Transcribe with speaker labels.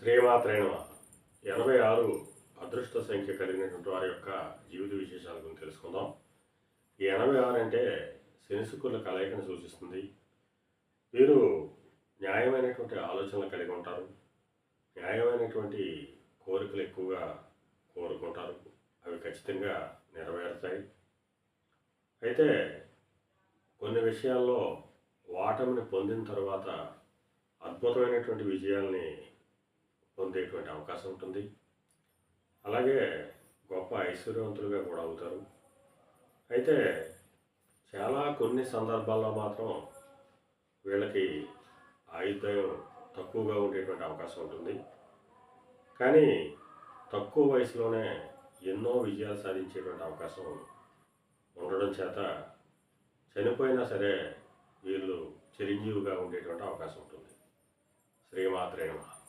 Speaker 1: శ్రీమాత్రే నమః. 86 అదృష్ట సంఖ్య కలిగినటువంటి వారి యొక్క జీవిత విశేషాల గురించి తెలుసుకుందాం. ఈ 86 అంటే శనిశుక్రుల కలయికను సూచిస్తుంది. వీరు న్యాయమైనటువంటి ఆలోచనలు కలిగి ఉంటారు. న్యాయమైనటువంటి కోరికలు ఎక్కువగా కోరుకుంటారు. అవి ఖచ్చితంగా నెరవేరుతాయి. అయితే కొన్ని విషయాల్లో ఓటమిని పొందిన తర్వాత అద్భుతమైనటువంటి విజయాల్ని పొందేటువంటి అవకాశం ఉంటుంది. అలాగే గొప్ప ఐశ్వర్యవంతులుగా కూడా అవుతారు. అయితే కొన్ని సందర్భాల్లో మాత్రం వీళ్ళకి ఆయుర్దాయం తక్కువగా ఉండేటువంటి అవకాశం ఉంటుంది. కానీ తక్కువ వయసులోనే ఎన్నో విజయాలు సాధించేటువంటి అవకాశం ఉండడం చేత చనిపోయినా సరే వీళ్ళు చిరంజీవిగా ఉండేటువంటి అవకాశం ఉంటుంది. శ్రీమాత్రే నమః.